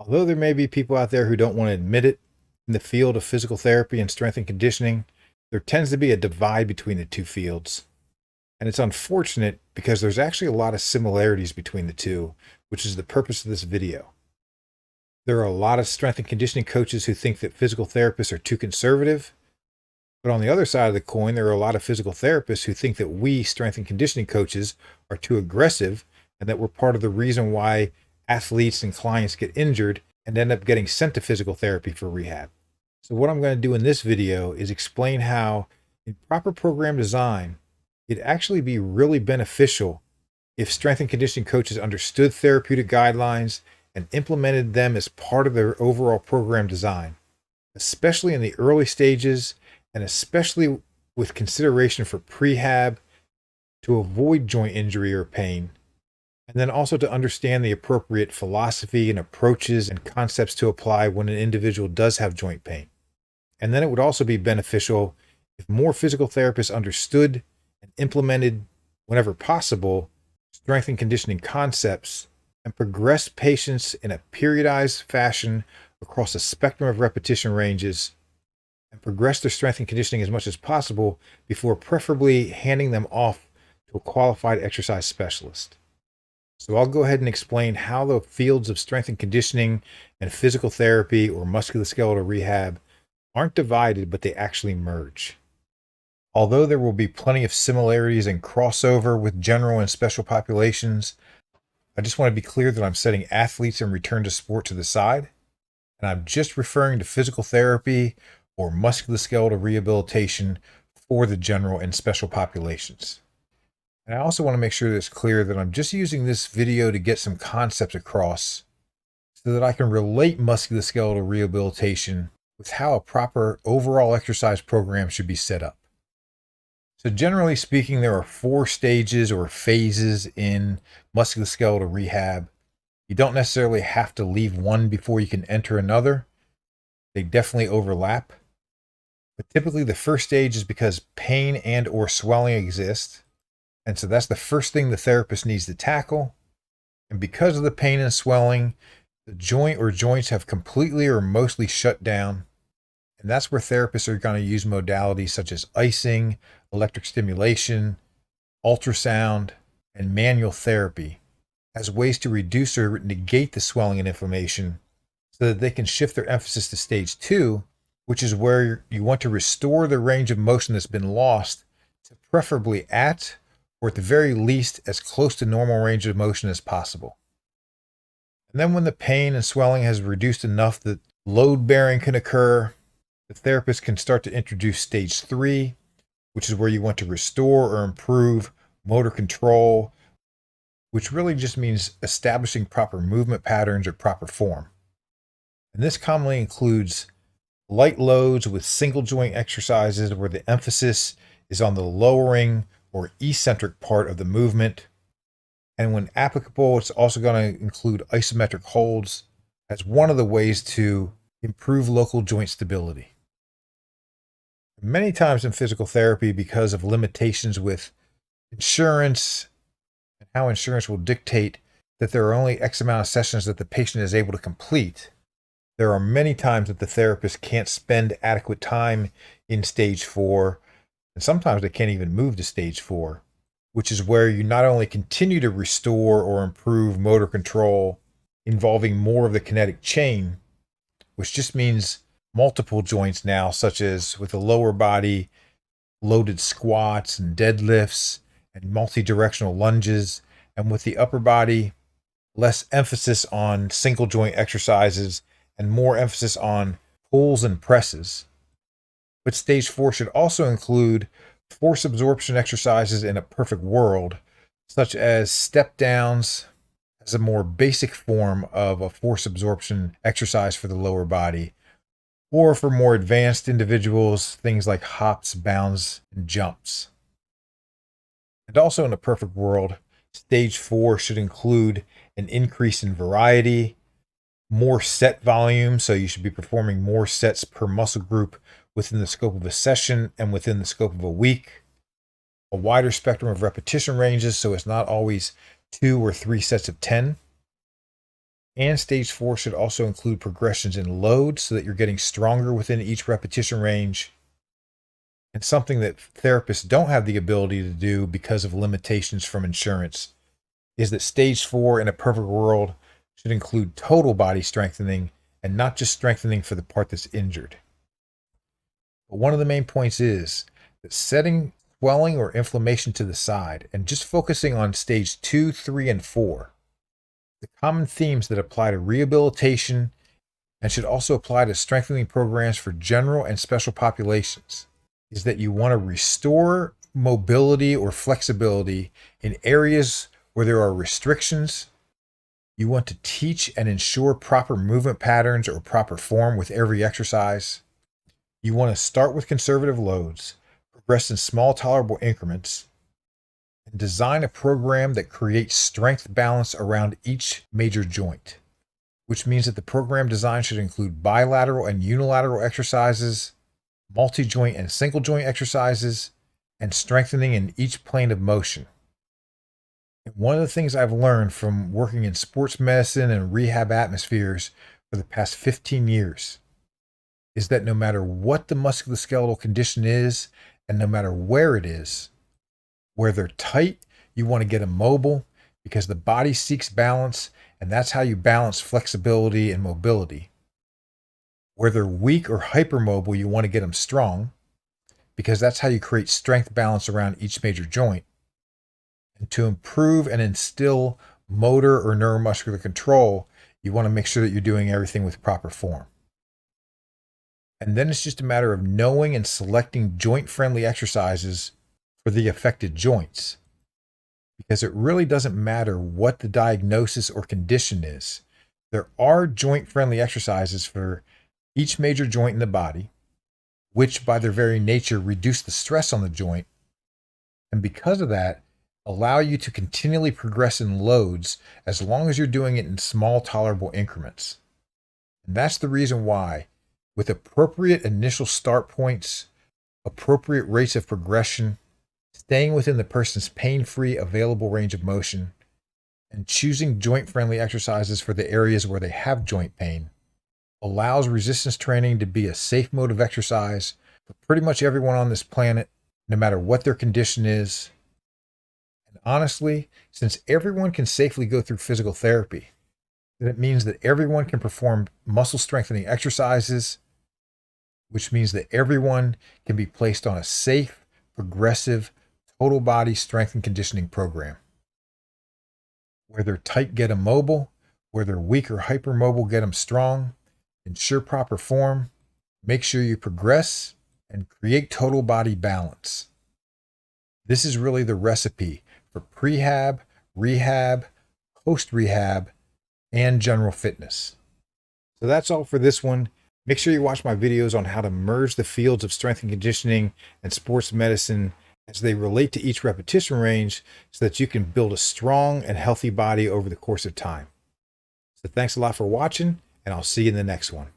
Although there may be people out there who don't want to admit it, in the field of physical therapy and strength and conditioning, there tends to be a divide between the two fields. And it's unfortunate because there's actually a lot of similarities between the two, which is the purpose of this video. There are a lot of strength and conditioning coaches who think that physical therapists are too conservative. But on the other side of the coin, there are a lot of physical therapists who think that we strength and conditioning coaches are too aggressive and that we're part of the reason why athletes and clients get injured and end up getting sent to physical therapy for rehab. So what I'm going to do in this video is explain how in proper program design, it'd actually be really beneficial if strength and conditioning coaches understood therapeutic guidelines and implemented them as part of their overall program design, especially in the early stages and especially with consideration for prehab to avoid joint injury or pain, and then also to understand the appropriate philosophy and approaches and concepts to apply when an individual does have joint pain. And then it would also be beneficial if more physical therapists understood and implemented, whenever possible, strength and conditioning concepts and progressed patients in a periodized fashion across a spectrum of repetition ranges and progress their strength and conditioning as much as possible before preferably handing them off to a qualified exercise specialist. So I'll go ahead and explain how the fields of strength and conditioning and physical therapy or musculoskeletal rehab aren't divided, but they actually merge. Although there will be plenty of similarities and crossover with general and special populations, I just want to be clear that I'm setting athletes and return to sport to the side, and I'm just referring to physical therapy or musculoskeletal rehabilitation for the general and special populations. And I also want to make sure that it's clear that I'm just using this video to get some concepts across so that I can relate musculoskeletal rehabilitation with how a proper overall exercise program should be set up. So generally speaking, there are 4 stages or phases in musculoskeletal rehab. You don't necessarily have to leave one before you can enter another. They definitely overlap. But typically the first stage is because pain and or swelling exist. And so that's the first thing the therapist needs to tackle. And because of the pain and swelling, the joint or joints have completely or mostly shut down. And that's where therapists are going to use modalities such as icing, electric stimulation, ultrasound, and manual therapy as ways to reduce or negate the swelling and inflammation so that they can shift their emphasis to stage 2, which is where you want to restore the range of motion that's been lost to preferably at or at the very least as close to normal range of motion as possible. And then when the pain and swelling has reduced enough that load bearing can occur, the therapist can start to introduce stage 3, which is where you want to restore or improve motor control, which really just means establishing proper movement patterns or proper form. And this commonly includes light loads with single joint exercises where the emphasis is on the lowering or eccentric part of the movement. And when applicable, it's also going to include isometric holds as one of the ways to improve local joint stability. Many times in physical therapy, because of limitations with insurance and how insurance will dictate that there are only X amount of sessions that the patient is able to complete, there are many times that the therapist can't spend adequate time in stage 4, and sometimes they can't even move to stage 4, which is where you not only continue to restore or improve motor control involving more of the kinetic chain, which just means multiple joints now, such as with the lower body, loaded squats and deadlifts and multi-directional lunges, and with the upper body, less emphasis on single joint exercises and more emphasis on pulls and presses. But stage 4 should also include force absorption exercises in a perfect world, such as step downs as a more basic form of a force absorption exercise for the lower body, or for more advanced individuals, things like hops, bounds, and jumps. And also in a perfect world, stage 4 should include an increase in variety, more set volume, so you should be performing more sets per muscle group within the scope of a session and within the scope of a week, a wider spectrum of repetition ranges, so it's not always 2 or 3 sets of 10. And stage 4 should also include progressions in load so that you're getting stronger within each repetition range. And something that therapists don't have the ability to do because of limitations from insurance is that stage 4 in a perfect world should include total body strengthening and not just strengthening for the part that's injured. But one of the main points is that setting swelling or inflammation to the side and just focusing on stage 2, 3, and 4, the common themes that apply to rehabilitation and should also apply to strengthening programs for general and special populations is that you want to restore mobility or flexibility in areas where there are restrictions. You want to teach and ensure proper movement patterns or proper form with every exercise. You want to start with conservative loads, progress in small tolerable increments, and design a program that creates strength balance around each major joint, which means that the program design should include bilateral and unilateral exercises, multi-joint and single joint exercises, and strengthening in each plane of motion. And one of the things I've learned from working in sports medicine and rehab atmospheres for the past 15 years is that no matter what the musculoskeletal condition is, and no matter where it is, where they're tight, you want to get them mobile because the body seeks balance, and that's how you balance flexibility and mobility. Where they're weak or hypermobile, you want to get them strong because that's how you create strength balance around each major joint. And to improve and instill motor or neuromuscular control, you want to make sure that you're doing everything with proper form. And then it's just a matter of knowing and selecting joint-friendly exercises for the affected joints. Because it really doesn't matter what the diagnosis or condition is. There are joint-friendly exercises for each major joint in the body, which by their very nature reduce the stress on the joint. And because of that, allow you to continually progress in loads as long as you're doing it in small tolerable increments. And that's the reason why, with appropriate initial start points, appropriate rates of progression, staying within the person's pain-free available range of motion, and choosing joint-friendly exercises for the areas where they have joint pain, allows resistance training to be a safe mode of exercise for pretty much everyone on this planet, no matter what their condition is. And honestly, since everyone can safely go through physical therapy, then it means that everyone can perform muscle strengthening exercises, which means that everyone can be placed on a safe, progressive, total body strength and conditioning program. Where they're tight, get them mobile. Where they're weak or hypermobile, get them strong. Ensure proper form. Make sure you progress and create total body balance. This is really the recipe for prehab, rehab, post-rehab, and general fitness. So that's all for this one. Make sure you watch my videos on how to merge the fields of strength and conditioning and sports medicine as they relate to each repetition range so that you can build a strong and healthy body over the course of time. So thanks a lot for watching, and I'll see you in the next one.